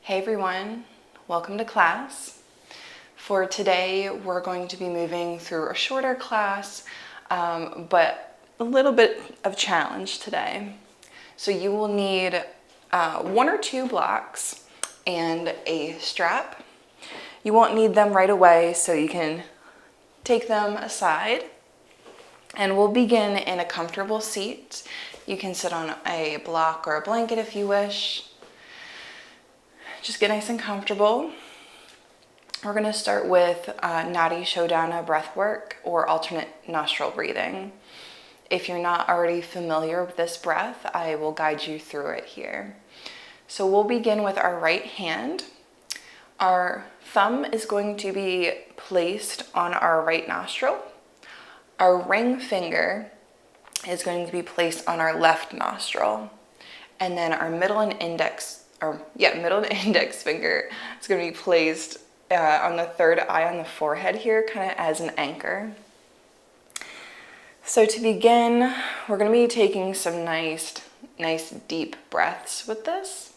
Hey everyone, welcome to class. For today, we're going to be moving through a shorter class, but a little bit of challenge today. So you will need one or two blocks and a strap. You won't need them right away, so you can take them aside. And we'll begin in a comfortable seat. You can sit on a block or a blanket if you wish. Just get nice and comfortable. We're going to start with Nadi Shodhana breath work or alternate nostril breathing. If you're not already familiar with this breath, I will guide you through it here. So we'll begin with our right hand. Our thumb is going to be placed on our right nostril. Our ring finger is going to be placed on our left nostril. And then our middle and index finger is going to be placed on the third eye on the forehead here, kind of as an anchor. So to begin, we're going to be taking some nice deep breaths with this.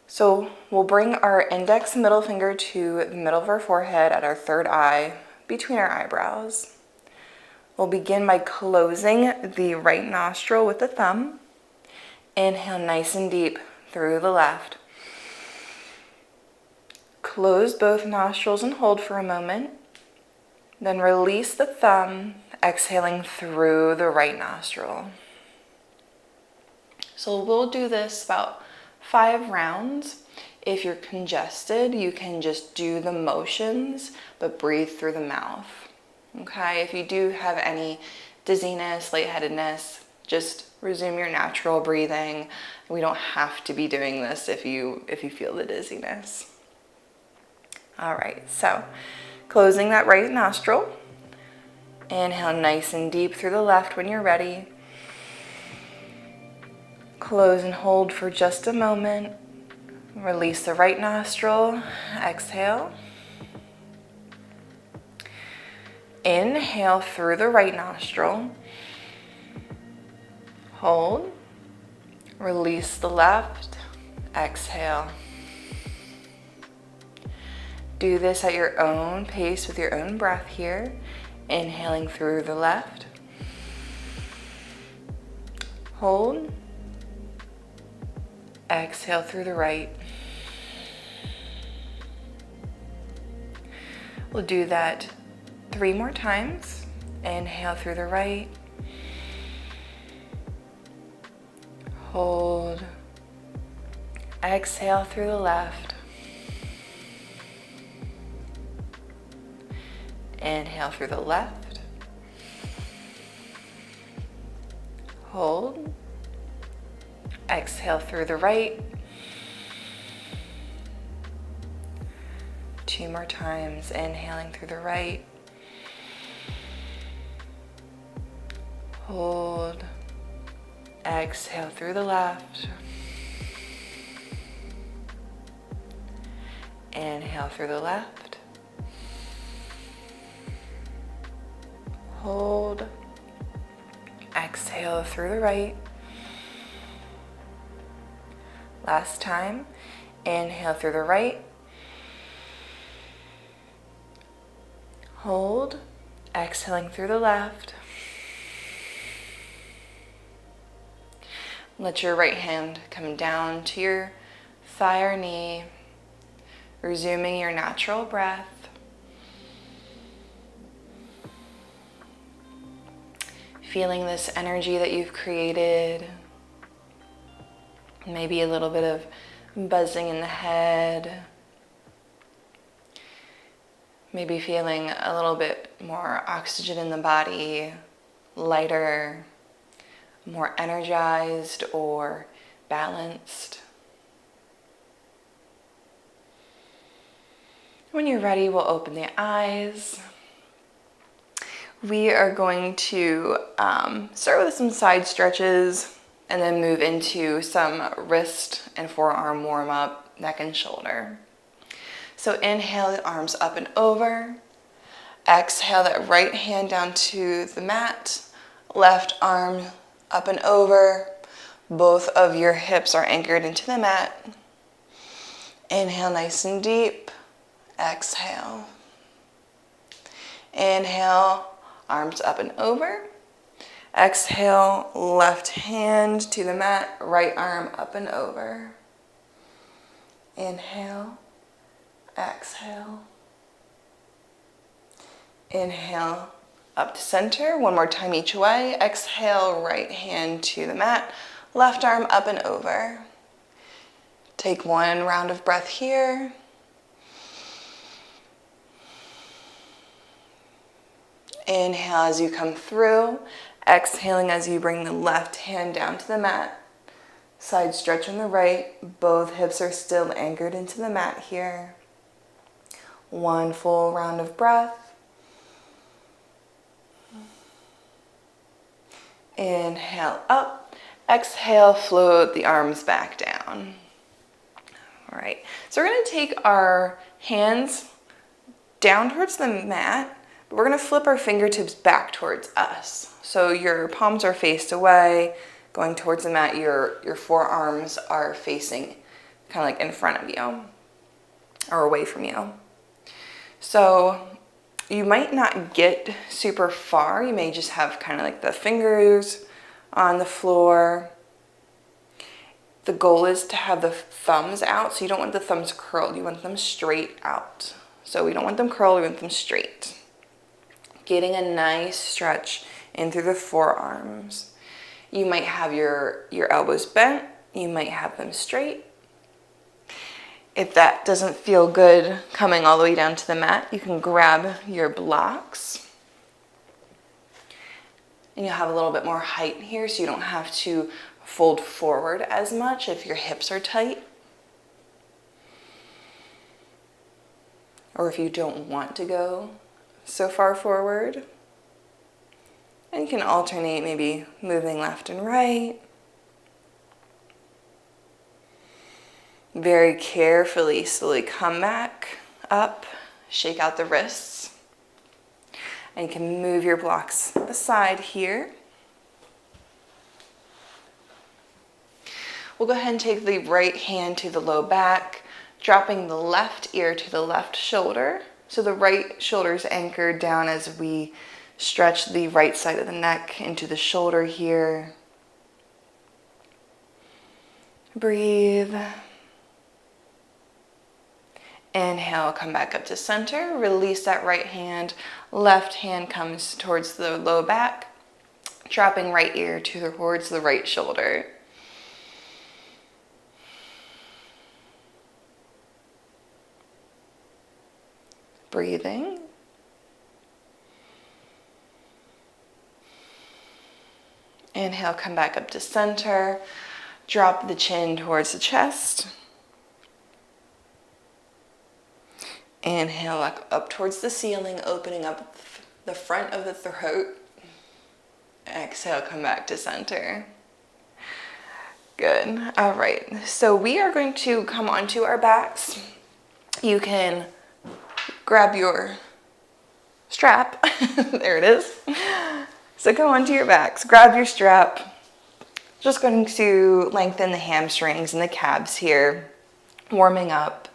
So we'll bring our index and middle finger to the middle of our forehead at our third eye, between our eyebrows. We'll begin by closing the right nostril with the thumb. Inhale nice and deep through the left. Close both nostrils and hold for a moment. Then release the thumb, exhaling through the right nostril. So we'll do this about 5 rounds. If you're congested, you can just do the motions, but breathe through the mouth. Okay, if you do have any dizziness, lightheadedness, just resume your natural breathing. We don't have to be doing this if you feel the dizziness. All right, so closing that right nostril. Inhale nice and deep through the left when you're ready. Close and hold for just a moment. Release the right nostril. Exhale. Inhale through the right nostril. Hold. Release the left. Exhale. Do this at your own pace with your own breath here. Inhaling through the left. Hold. Exhale through the right. We'll do that 3 more times. Inhale through the right. Hold. Exhale through the left. Inhale through the left. Hold. Exhale through the right. 2 more times. Inhaling through the right. Hold. Exhale through the left. Inhale through the left. Hold. Exhale through the right. Last time. Inhale through the right. Hold. Exhaling through the left. Let your right hand come down to your thigh or knee, resuming your natural breath. Feeling this energy that you've created. Maybe a little bit of buzzing in the head. Maybe feeling a little bit more oxygen in the body, lighter, more energized or balanced. When you're ready, we'll open the eyes. We are going to start with some side stretches and then move into some wrist and forearm warm-up, neck and shoulder. So inhale the arms up and over. Exhale that right hand down to the mat. Left arm up and over. Both of your hips are anchored into the mat. Inhale nice and deep. Exhale. Inhale, arms up and over. Exhale, left hand to the mat, right arm up and over. Inhale, exhale. Inhale, up to center. One more time each way. Exhale, right hand to the mat, left arm up and over. Take one round of breath here. Inhale as you come through. Exhaling as you bring the left hand down to the mat. Side stretch on the right. Both hips are still anchored into the mat here. One full round of breath. Inhale up. Exhale, float the arms back down. All right, so we're going to take our hands down towards the mat. But we're going to flip our fingertips back towards us. So your palms are faced away, going towards the mat. Your forearms are facing kind of like in front of you or away from you. So you might not get super far. You may just have kind of like the fingers on the floor. The goal is to have the thumbs out. So you don't want the thumbs curled. You want them straight out. So we don't want them curled. We want them straight. Getting a nice stretch in through the forearms. You might have your elbows bent. You might have them straight. If that doesn't feel good coming all the way down to the mat, you can grab your blocks. And you'll have a little bit more height here, so you don't have to fold forward as much if your hips are tight. Or if you don't want to go so far forward. And you can alternate, maybe moving left and right. Very carefully, slowly come back up, shake out the wrists. And you can move your blocks aside here. We'll go ahead and take the right hand to the low back, dropping the left ear to the left shoulder. So the right shoulder is anchored down as we stretch the right side of the neck into the shoulder here. Breathe. Inhale, come back up to center. Release that right hand. Left hand comes towards the low back, dropping right ear towards the right shoulder. Breathing. Inhale, come back up to center. Drop the chin towards the chest. Inhale up towards the ceiling, opening up the front of the throat. Exhale, come back to center. Good. All right. So we are going to come onto our backs. You can grab your strap. There it is. So go onto your backs. Grab your strap. Just going to lengthen the hamstrings and the calves here. Warming up.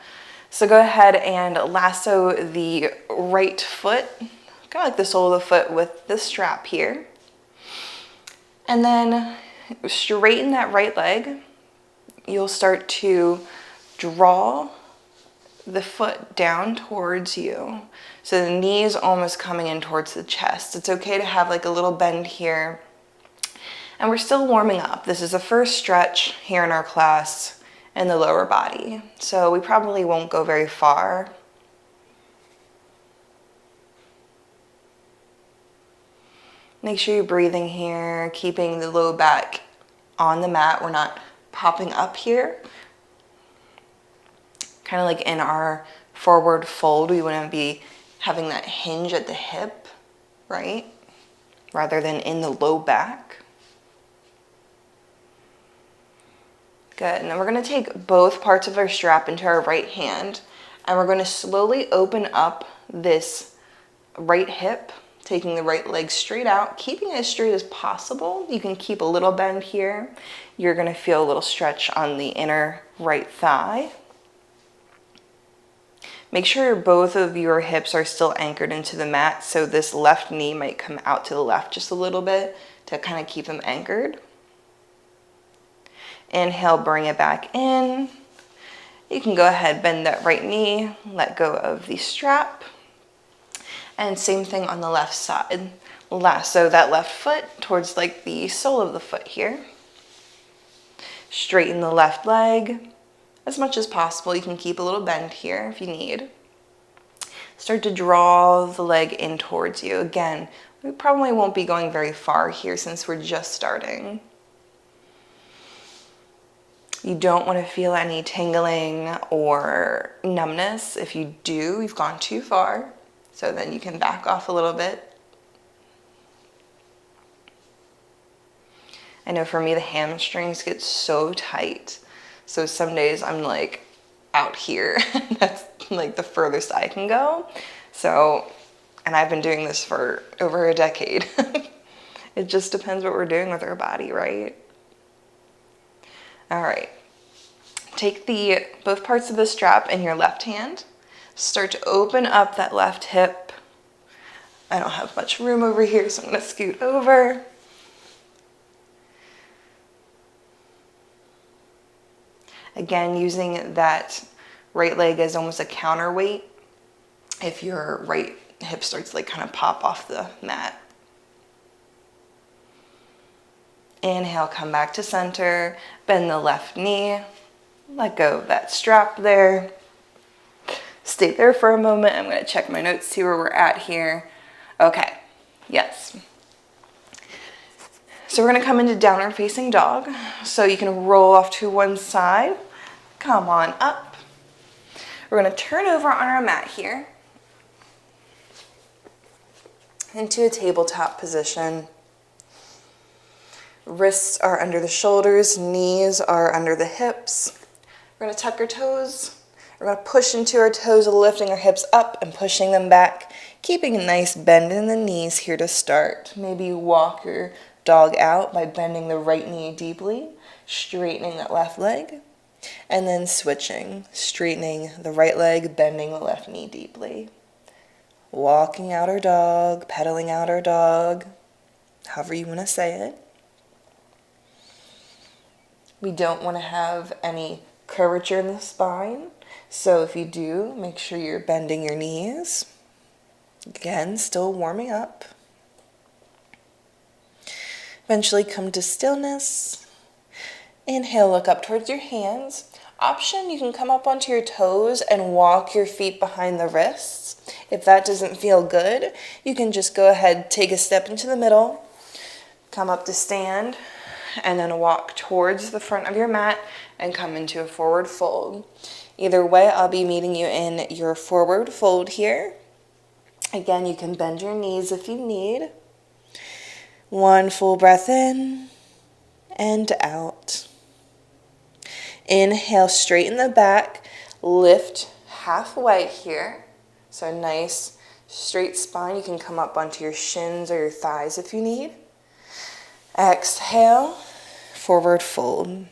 So go ahead and lasso the right foot, kind of like the sole of the foot with the strap here. And then straighten that right leg. You'll start to draw the foot down towards you. So the knee is almost coming in towards the chest. It's okay to have like a little bend here. And we're still warming up. This is the first stretch here in our class in the lower body. So we probably won't go very far. Make sure you're breathing here, keeping the low back on the mat. We're not popping up here. Kind of like in our forward fold, we want to be having that hinge at the hip, right? Rather than in the low back. Good, and then we're going to take both parts of our strap into our right hand, and we're going to slowly open up this right hip, taking the right leg straight out, keeping it as straight as possible. You can keep a little bend here. You're going to feel a little stretch on the inner right thigh. Make sure both of your hips are still anchored into the mat, so this left knee might come out to the left just a little bit to kind of keep them anchored. Inhale, bring it back in. You can go ahead, bend that right knee, let go of the strap. And same thing on the left side. Lasso that left foot towards like the sole of the foot here. Straighten the left leg as much as possible. You can keep a little bend here if you need. Start to draw the leg in towards you. Again, we probably won't be going very far here since we're just starting. You don't want to feel any tingling or numbness. If you do, you've gone too far. So then you can back off a little bit. I know for me, the hamstrings get so tight. So some days I'm like out here. That's like the furthest I can go. So, and I've been doing this for over a decade. It just depends what we're doing with our body, right? All right. Take both parts of the strap in your left hand. Start to open up that left hip. I don't have much room over here, so I'm going to scoot over. Again, using that right leg as almost a counterweight if your right hip starts to like kind of pop off the mat. Inhale, come back to center, bend the left knee, let go of that strap there. Stay there for a moment. I'm going to check my notes, see where we're at here. Okay, yes. So we're going to come into downward facing dog. So you can roll off to one side. Come on up. We're going to turn over on our mat here into a tabletop position. Wrists are under the shoulders, knees are under the hips. We're going to tuck our toes. We're going to push into our toes, lifting our hips up and pushing them back, keeping a nice bend in the knees here to start. Maybe you walk your dog out by bending the right knee deeply, straightening that left leg, and then switching, straightening the right leg, bending the left knee deeply. Walking out our dog, pedaling out our dog, however you want to say it. We don't want to have any curvature in the spine, so if you do, make sure you're bending your knees. Again, still warming up. Eventually come to stillness. Inhale, look up towards your hands. Option, you can come up onto your toes and walk your feet behind the wrists. If that doesn't feel good, you can just go ahead, take a step into the middle, come up to stand, and then walk towards the front of your mat and come into a forward fold. Either way, I'll be meeting you in your forward fold here. Again, you can bend your knees if you need. One full breath in and out. Inhale, straighten the back, lift halfway here. So a nice straight spine. You can come up onto your shins or your thighs if you need. Exhale, forward fold.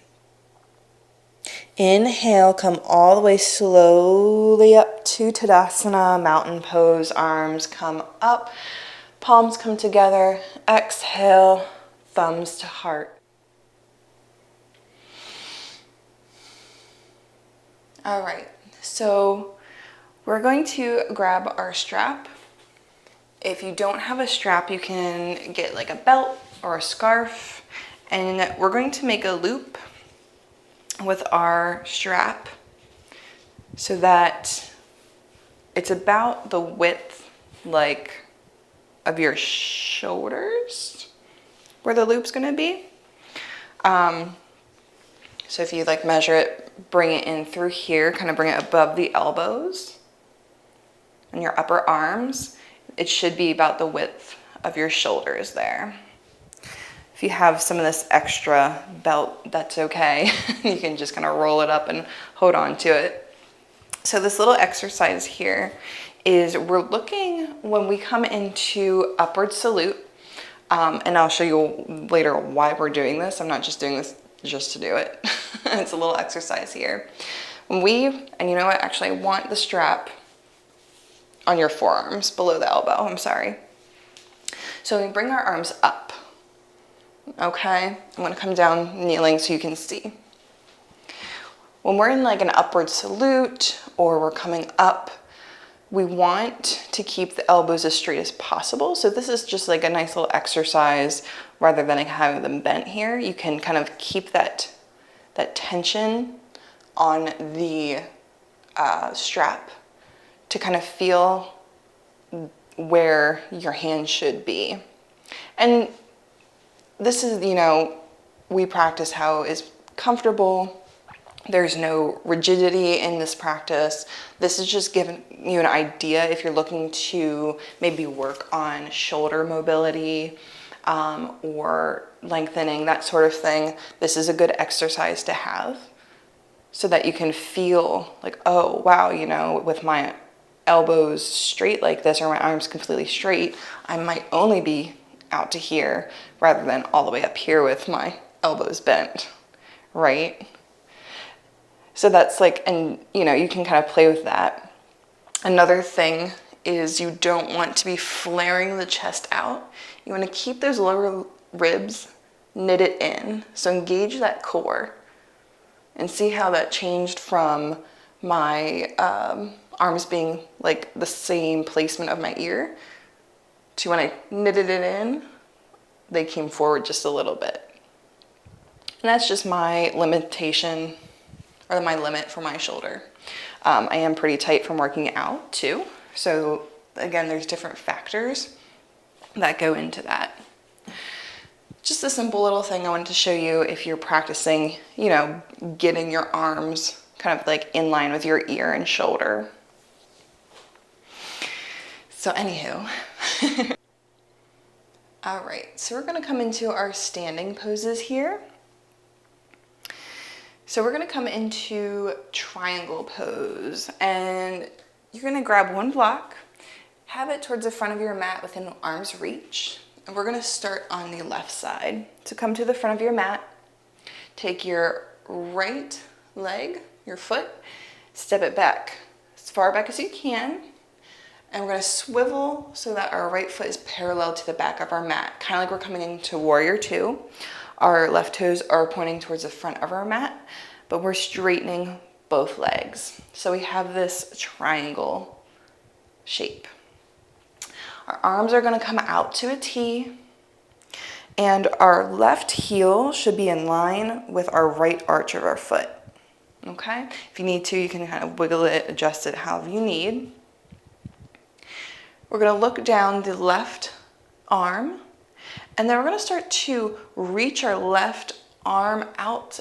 Inhale, come all the way slowly up to Tadasana, mountain pose, arms come up, palms come together. Exhale, thumbs to heart. All right, so we're going to grab our strap. If you don't have a strap, you can get like a belt or a scarf, and we're going to make a loop with our strap so that it's about the width like of your shoulders where the loop's going to be. So if you like measure it, bring it in through here, kind of bring it above the elbows and your upper arms. It should be about the width of your shoulders there. If you have some of this extra belt, that's okay. You can just kind of roll it up and hold on to it. So this little exercise here is we're looking when we come into upward salute, and I'll show you later why we're doing this. I'm not just doing this just to do it. It's a little exercise here. And you know what, actually I want the strap on your forearms, below the elbow, I'm sorry. So we bring our arms up, okay? I'm gonna come down kneeling so you can see. When we're in like an upward salute or we're coming up, we want to keep the elbows as straight as possible. So this is just like a nice little exercise rather than having them bent here. You can kind of keep that tension on the strap to kind of feel where your hand should be. And this is, you know, we practice how is comfortable. There's no rigidity in this practice. This is just giving you an idea if you're looking to maybe work on shoulder mobility or lengthening, that sort of thing. This is a good exercise to have so that you can feel like, oh, wow, you know, with my elbows straight like this or my arms completely straight, I might only be out to here rather than all the way up here with my elbows bent, right? So that's like, and you know, you can kind of play with that. Another thing is you don't want to be flaring the chest out. You want to keep those lower ribs knitted in. So engage that core and see how that changed from my arms being like the same placement of my ear to when I knitted it in, they came forward just a little bit. And that's just my limitation or my limit for my shoulder. I am pretty tight from working out too. So again, there's different factors that go into that. Just a simple little thing I wanted to show you if you're practicing, you know, getting your arms kind of like in line with your ear and shoulder. So anywho, all right, so we're gonna come into our standing poses here. So we're gonna come into triangle pose, and you're gonna grab one block, have it towards the front of your mat within arm's reach, and we're gonna start on the left side. So come to the front of your mat, take your right leg, your foot, step it back as far back as you can, and we're gonna swivel so that our right foot is parallel to the back of our mat, kind of like we're coming into warrior two. Our left toes are pointing towards the front of our mat, but we're straightening both legs. So we have this triangle shape. Our arms are gonna come out to a T, and our left heel should be in line with our right arch of our foot, okay? If you need to, you can kind of wiggle it, adjust it however you need. We're gonna look down the left arm, and then we're gonna start to reach our left arm out,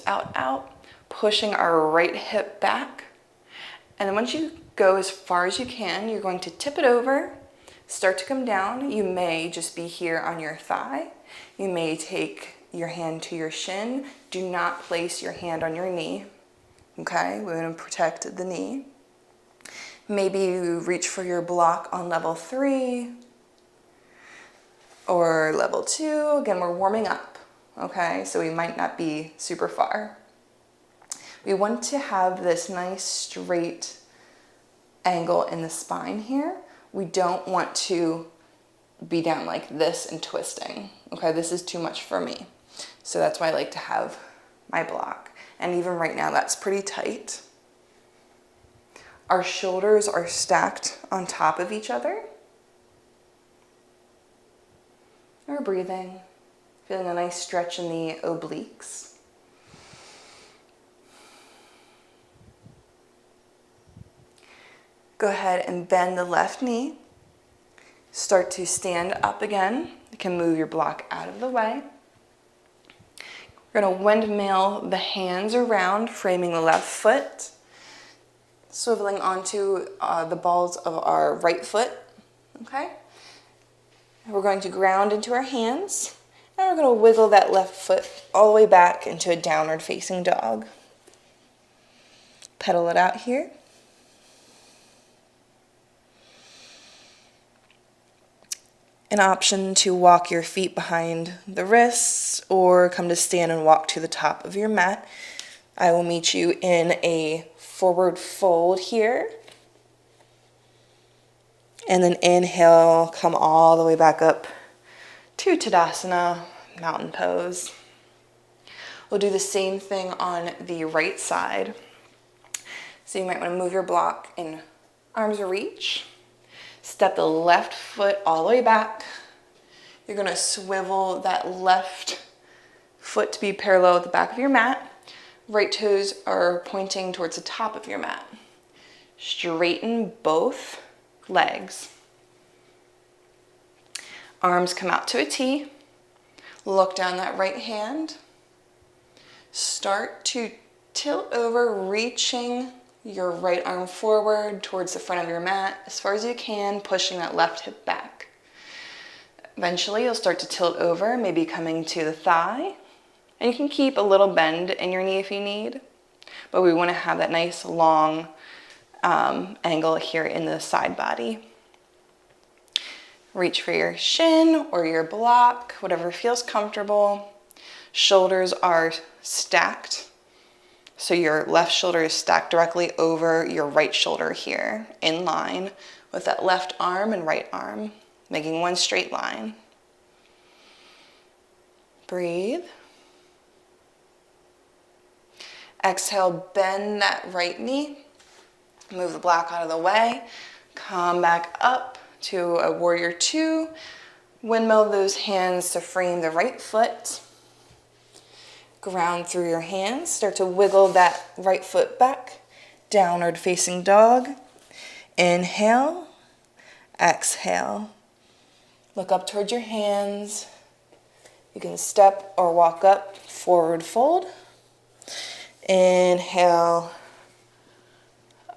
pushing our right hip back. And then once you go as far as you can, you're going to tip it over, start to come down. You may just be here on your thigh. You may take your hand to your shin. Do not place your hand on your knee, okay? We want to protect the knee. Maybe you reach for your block on level 3 or level 2. Again, we're warming up, okay? So we might not be super far. We want to have this nice straight angle in the spine here. We don't want to be down like this and twisting, okay? This is too much for me. So that's why I like to have my block. And even right now, that's pretty tight. Our shoulders are stacked on top of each other. We're breathing, feeling a nice stretch in the obliques. Go ahead and bend the left knee. Start to stand up again. You can move your block out of the way. We're gonna windmill the hands around, framing the left foot, swiveling onto the balls of our right foot, okay? And we're going to ground into our hands, and we're gonna wiggle that left foot all the way back into a downward facing dog. Pedal it out here. An option to walk your feet behind the wrists or come to stand and walk to the top of your mat. I will meet you in a forward fold here. And then inhale, come all the way back up to Tadasana, mountain pose. We'll do the same thing on the right side. So you might want to move your block in arm's reach. Step the left foot all the way back. You're going to swivel that left foot to be parallel with the back of your mat. Right toes are pointing towards the top of your mat. Straighten both legs. Arms come out to a T. Look down that right hand. Start to tilt over, reaching your right arm forward towards the front of your mat as far as you can, pushing that left hip back. Eventually, you'll start to tilt over, maybe coming to the thigh. And you can keep a little bend in your knee if you need. But we want to have that nice long angle here in the side body. Reach for your shin or your block, whatever feels comfortable. Shoulders are stacked. So your left shoulder is stacked directly over your right shoulder here, in line with that left arm and right arm, making one straight line. Breathe. Exhale, bend that right knee. Move the block out of the way. Come back up to a warrior two. Windmill those hands to frame the right foot. Ground through your hands. Start to wiggle that right foot back. Downward facing dog. Inhale. Exhale. Look up towards your hands. You can step or walk up, forward fold. Inhale.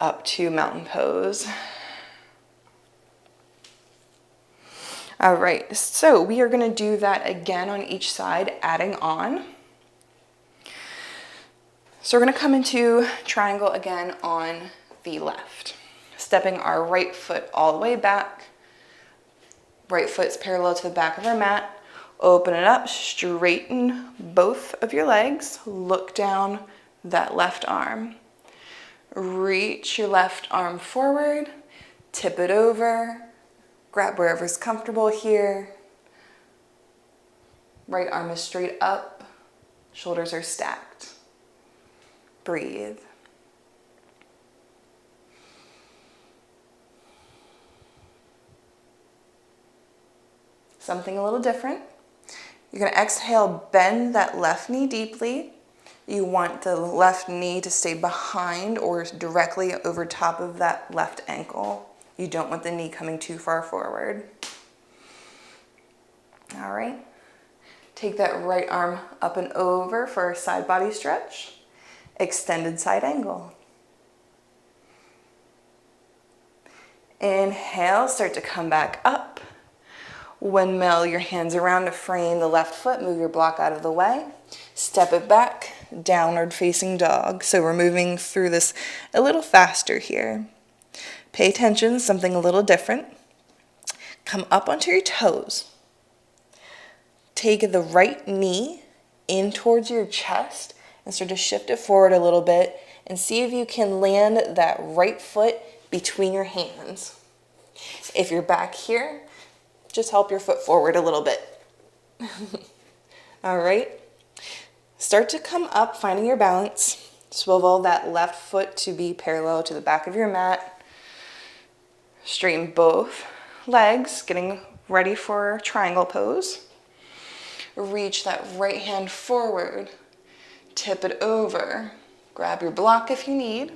Up to mountain pose. All right, so we are going to do that again on each side, adding on. So we're going to come into triangle again on the left. Stepping our right foot all the way back. Right foot's parallel to the back of our mat. Open it up, straighten both of your legs. Look down that left arm. Reach your left arm forward. Tip it over. Grab wherever's comfortable here. Right arm is straight up. Shoulders are stacked. Breathe. Something a little different. You're going to exhale, bend that left knee deeply. You want the left knee to stay behind or directly over top of that left ankle. You don't want the knee coming too far forward. All right. Take that right arm up and over for a side body stretch. Extended side angle. Inhale, start to come back up. Windmill your hands around to frame the left foot. Move your block out of the way. Step it back, downward facing dog. So we're moving through this a little faster here. Pay attention, something a little different. Come up onto your toes. Take the right knee in towards your chest and start to shift it forward a little bit and see if you can land that right foot between your hands. If you're back here, just help your foot forward a little bit. All right. Start to come up, finding your balance. Swivel that left foot to be parallel to the back of your mat. Straighten both legs, getting ready for triangle pose. Reach that right hand forward. Tip it over. Grab your block if you need.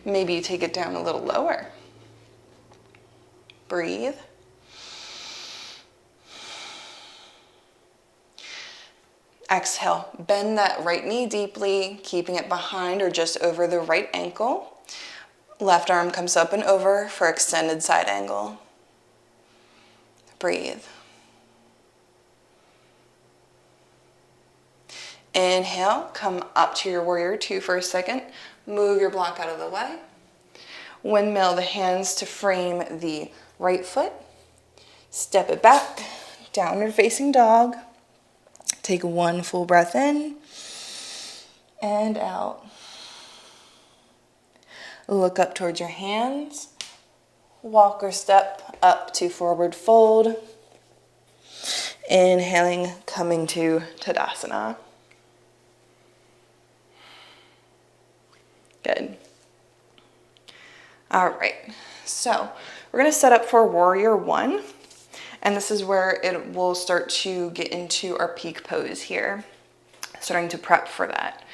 Maybe you take it down a little lower. Breathe. Exhale, bend that right knee deeply, keeping it behind or just over the right ankle. Left arm comes up and over for extended side angle. Breathe. Inhale, come up to your warrior two for a second. Move your block out of the way. Windmill the hands to frame the right foot. Step it back, downward facing dog. Take one full breath in and out. Look up towards your hands. walk or step up to forward fold. Inhaling, coming to Tadasana. Good. All right, so we're gonna set up for Warrior One, and this is where it will start to get into our peak pose here, starting to prep for that.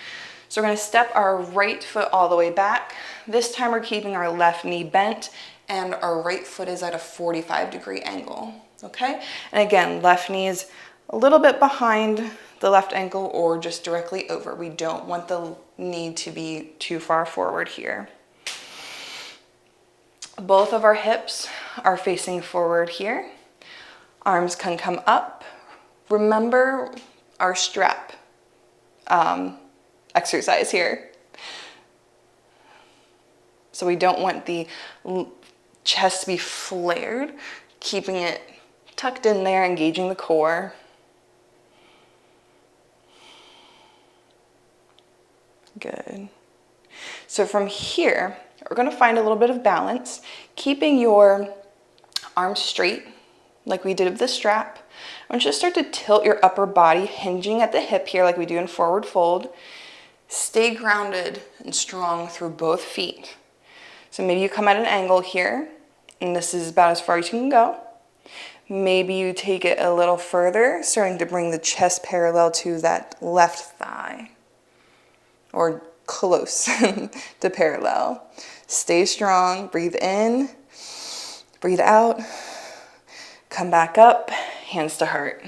So we're gonna step our right foot all the way back. This time we're keeping our left knee bent and our right foot is at a 45-degree angle, okay? And again, left knee is a little bit behind the left ankle or just directly over. We don't want the knee to be too far forward here. Both of our hips are facing forward here. Arms can come up. Remember our strap exercise here. So we don't want the chest to be flared, keeping it tucked in there, engaging the core. Good. So from here, we're going to find a little bit of balance, keeping your arms straight like we did with the strap. I want you to start to tilt your upper body, hinging at the hip here like we do in forward fold. Stay grounded and strong through both feet. So maybe you come at an angle here, and this is about as far as you can go. Maybe you take it a little further, starting to bring the chest parallel to that left thigh, or close to parallel. Stay strong, breathe in, breathe out, come back up, hands to heart.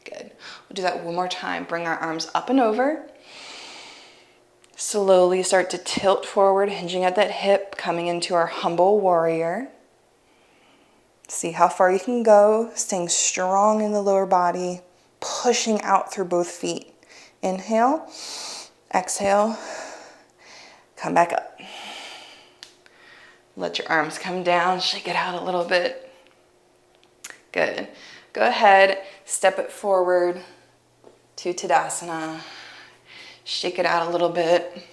Good. We'll do that one more time. Bring our arms up and over. Slowly start to tilt forward, hinging at that hip, coming into our humble warrior. See how far you can go, staying strong in the lower body, pushing out through both feet. Inhale, exhale, come back up. Let your arms come down, shake it out a little bit. Good. Go ahead, step it forward to Tadasana. Shake it out a little bit.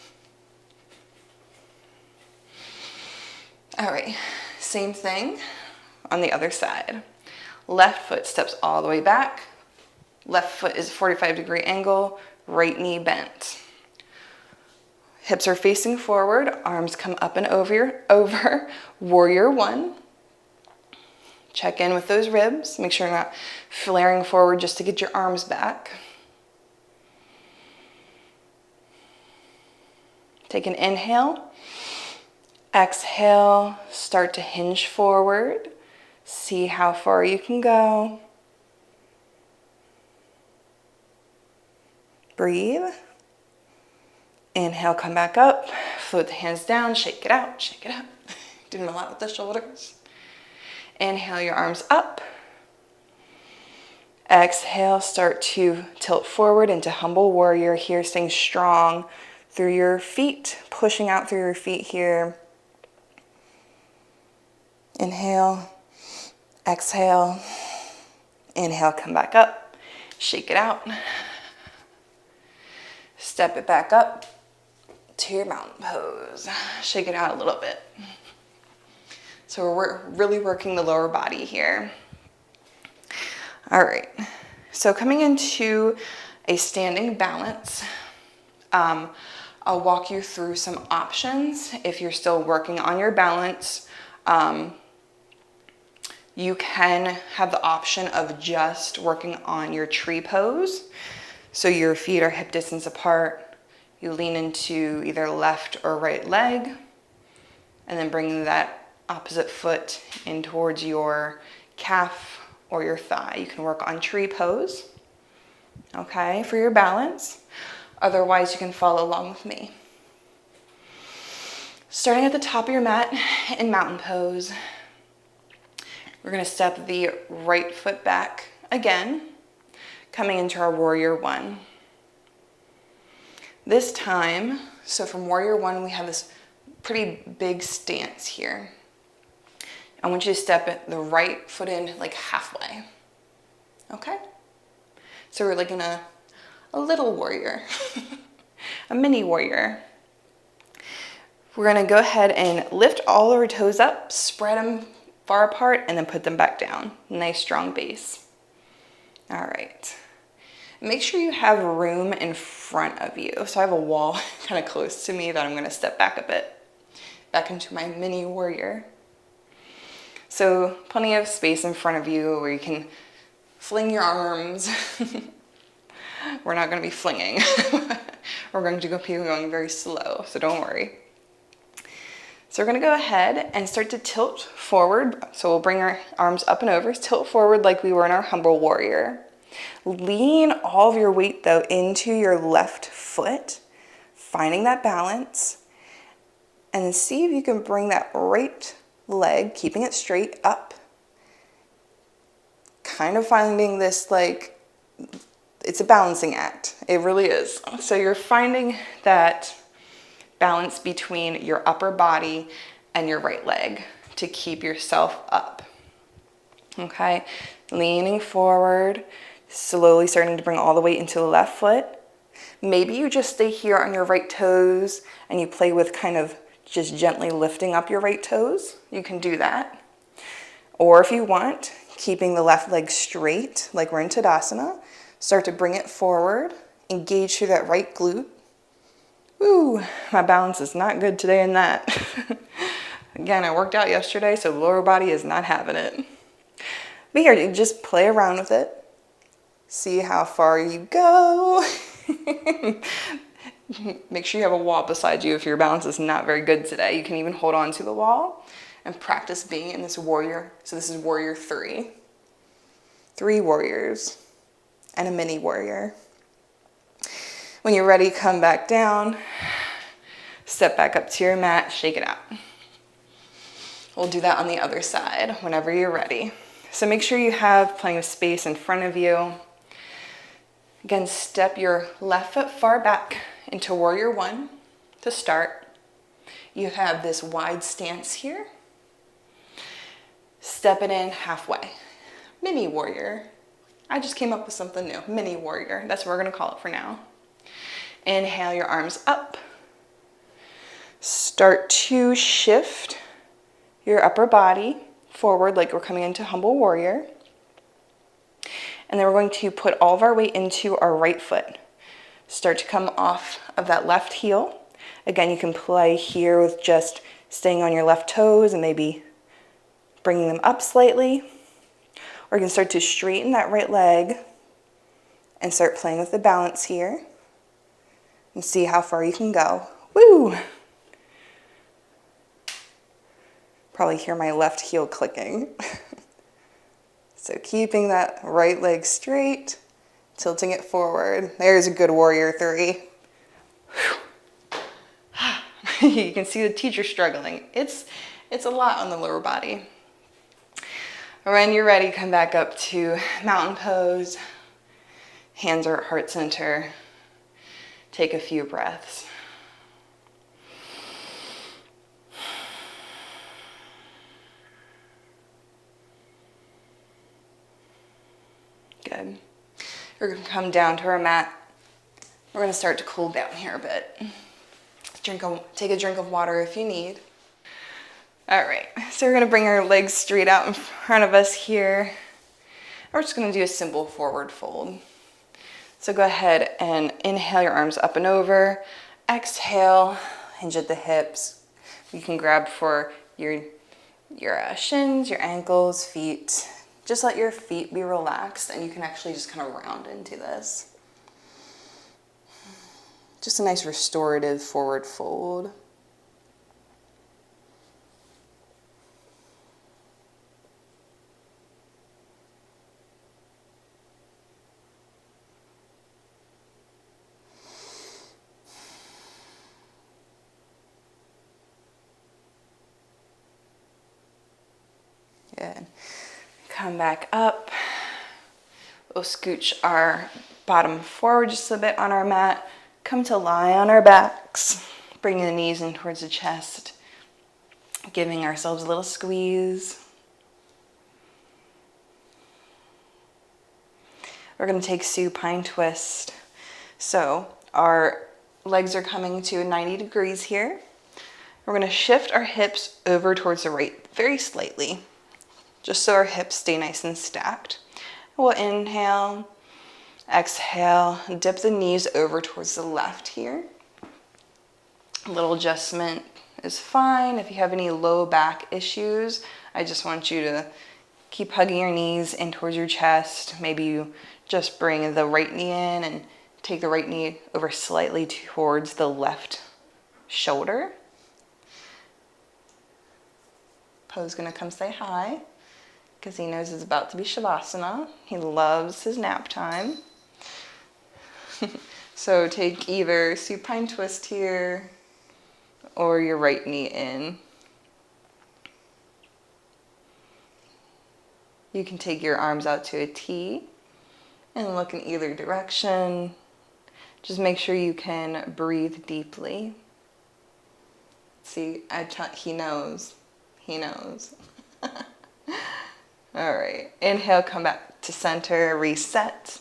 All right, same thing on the other side. Left foot steps all the way back. Left foot is 45-degree angle, right knee bent. Hips are facing forward, arms come up and over. Warrior One. Check in with those ribs. Make sure you're not flaring forward just to get your arms back. Take an inhale. Exhale, start to hinge forward. See how far you can go. Breathe. Inhale, come back up. Float the hands down, shake it out, shake it out. Doing a lot with the shoulders. Inhale your arms up. Exhale, start to tilt forward into humble warrior here, staying strong through your feet, pushing out through your feet here. Inhale, exhale, inhale, come back up, shake it out. Step it back up to your mountain pose. Shake it out a little bit. So we're really working the lower body here. All right, so coming into a standing balance, I'll walk you through some options. If you're still working on your balance, you can have the option of just working on your tree pose. So your feet are hip distance apart. You lean into either left or right leg, and then bring that opposite foot in towards your calf or your thigh. You can work on tree pose, okay, for your balance. Otherwise, you can follow along with me. Starting at the top of your mat in mountain pose, we're gonna step the right foot back again, coming into our Warrior One. This time, so from Warrior One, we have this pretty big stance here. I want you to step the right foot in like halfway, okay? So we're like in a little warrior, a mini warrior. We're gonna go ahead and lift all of our toes up, spread them far apart, and then put them back down. Nice strong base. All right. Make sure you have room in front of you. So I have a wall kind of close to me that I'm gonna step back a bit, back into my mini warrior. So plenty of space in front of you where you can fling your arms. We're not gonna be flinging. We're going to be going very slow, so don't worry. So we're gonna go ahead and start to tilt forward. So we'll bring our arms up and over, tilt forward like we were in our humble warrior. Lean all of your weight though into your left foot, finding that balance, and then see if you can bring that right leg, keeping it straight, up. Kind of finding this like, it's a balancing act. It really is. So you're finding that balance between your upper body and your right leg to keep yourself up. Okay, leaning forward, slowly starting to bring all the weight into the left foot. Maybe you just stay here on your right toes and you play with kind of just gently lifting up your right toes. You can do that. Or if you want, keeping the left leg straight like we're in Tadasana, start to bring it forward, engage through that right glute. Ooh, my balance is not good today in that. Again, I worked out yesterday, so lower body is not having it. But here, just play around with it. See how far you go. Make sure you have a wall beside you if your balance is not very good today. You can even hold on to the wall and practice being in this warrior. So this is warrior 3. 3 warriors and a mini warrior. When you're ready, come back down, step back up to your mat, shake it out. We'll do that on the other side whenever you're ready. So make sure you have plenty of space in front of you. Again, step your left foot far back into warrior 1 to start. You have this wide stance here. Step it in halfway. Mini warrior. I just came up with something new. Mini warrior. That's what we're going to call it for now. Inhale your arms up. Start to shift your upper body forward like we're coming into humble warrior. And then we're going to put all of our weight into our right foot. Start to come off of that left heel. Again, you can play here with just staying on your left toes and maybe bringing them up slightly. Or you can start to straighten that right leg and start playing with the balance here. And see how far you can go. Woo! Probably hear my left heel clicking. So keeping that right leg straight, tilting it forward. There's a good warrior 3. You can see the teacher struggling. It's a lot on the lower body. When you're ready, come back up to mountain pose. Hands are at heart center. Take a few breaths. Good. We're going to come down to our mat. We're going to start to cool down here a bit. Take a drink of water if you need. All right, so we're going to bring our legs straight out in front of us here. We're just going to do a simple forward fold. So go ahead and inhale your arms up and over. Exhale, hinge at the hips. You can grab for your shins, your ankles, feet. Just let your feet be relaxed and you can actually just kind of round into this. Just a nice restorative forward fold. Good. Come back up. We'll scooch our bottom forward just a bit on our mat. Come to lie on our backs. Bringing the knees in towards the chest. Giving ourselves a little squeeze. We're going to take supine twist. So our legs are coming to 90 degrees here. We're going to shift our hips over towards the right very slightly, just so our hips stay nice and stacked. We'll inhale, exhale, dip the knees over towards the left here. A little adjustment is fine. If you have any low back issues, I just want you to keep hugging your knees in towards your chest. Maybe you just bring the right knee in and take the right knee over slightly towards the left shoulder. Poe's gonna come say hi because he knows it's about to be Shavasana. He loves his nap time. So take either supine twist here or your right knee in. You can take your arms out to a T and look in either direction. Just make sure you can breathe deeply. See, he knows. He knows. All right, inhale, come back to center, reset.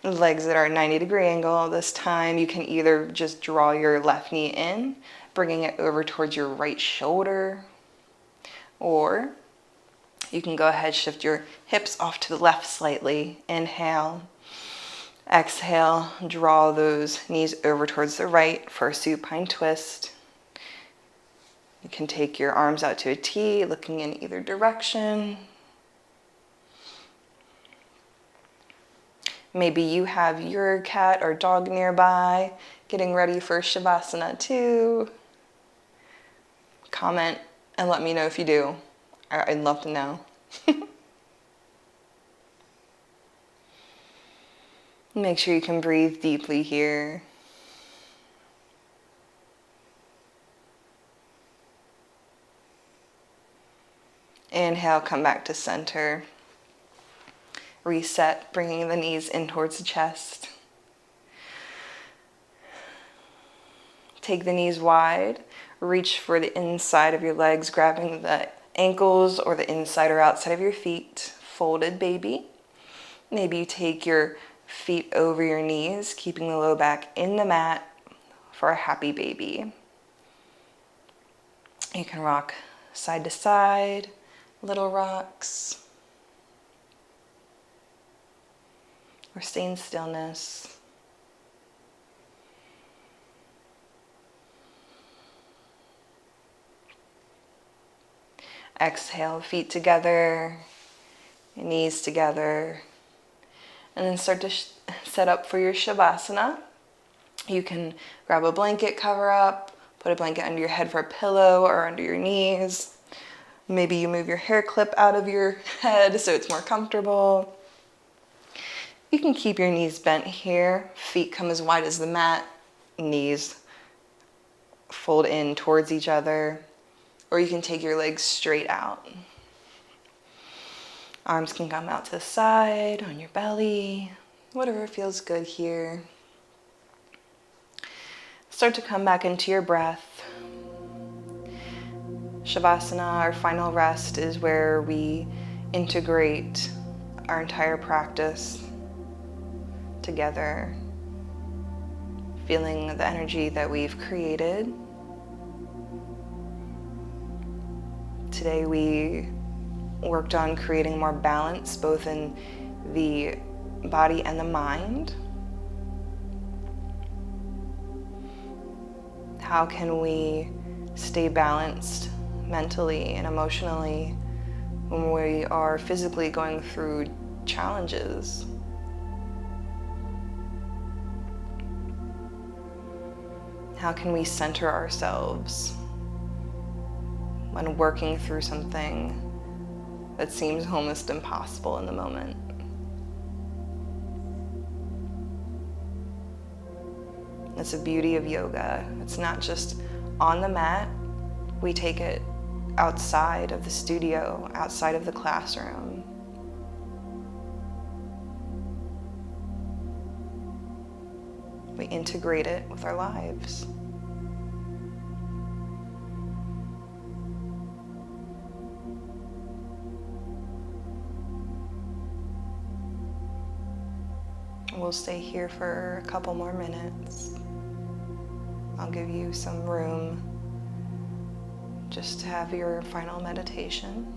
Legs at our 90-degree angle. This time you can either just draw your left knee in, bringing it over towards your right shoulder, or you can go ahead, shift your hips off to the left slightly. Inhale, exhale, draw those knees over towards the right for a supine twist. You can take your arms out to a T, looking in either direction. Maybe you have your cat or dog nearby, getting ready for Shavasana too. Comment and let me know if you do. I'd love to know. Make sure you can breathe deeply here. Inhale, come back to center. Reset, bringing the knees in towards the chest. Take the knees wide. Reach for the inside of your legs, grabbing the ankles or the inside or outside of your feet. Folded baby. Maybe you take your feet over your knees, keeping the low back in the mat for a happy baby. You can rock side to side, little rocks, or stay in stillness. Exhale, feet together, knees together, and then start to set up for your Shavasana. You can grab a blanket, cover up, put a blanket under your head for a pillow or under your knees. Maybe you move your hair clip out of your head so it's more comfortable. You can keep your knees bent here, feet come as wide as the mat, knees fold in towards each other, or you can take your legs straight out. Arms can come out to the side, on your belly, whatever feels good here. Start to come back into your breath. Shavasana, our final rest, is where we integrate our entire practice together, feeling the energy that we've created. Today we worked on creating more balance both in the body and the mind. How can we stay balanced mentally and emotionally when we are physically going through challenges? How can we center ourselves when working through something that seems almost impossible in the moment? That's the beauty of yoga. It's not just on the mat. We take it outside of the studio, outside of the classroom. We integrate it with our lives. We'll stay here for a couple more minutes. I'll give you some room just to have your final meditation.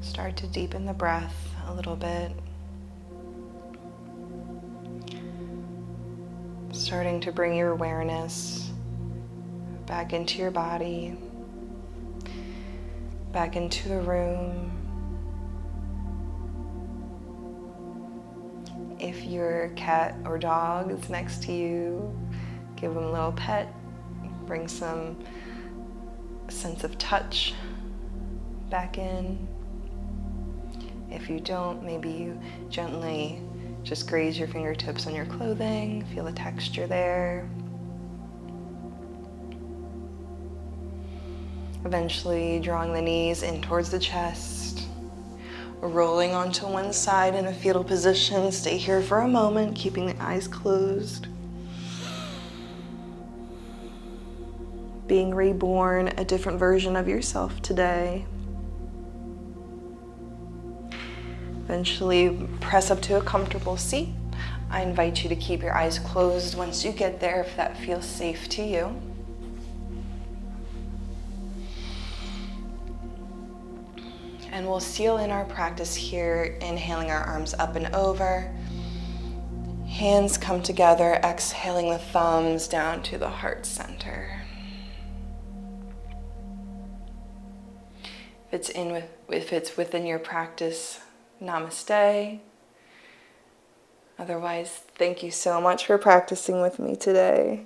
Start to deepen the breath a little bit. Starting to bring your awareness back into your body, back into the room. If your cat or dog is next to you, give them a little pet. Bring some sense of touch back in. If you don't, maybe you gently just graze your fingertips on your clothing, feel the texture there. Eventually drawing the knees in towards the chest, rolling onto one side in a fetal position. Stay here for a moment, keeping the eyes closed. Being reborn, a different version of yourself today. Eventually press up to a comfortable seat. I invite you to keep your eyes closed once you get there if that feels safe to you. And we'll seal in our practice here, inhaling our arms up and over. Hands come together, exhaling the thumbs down to the heart center. If it's within your practice, namaste. Otherwise, thank you so much for practicing with me today.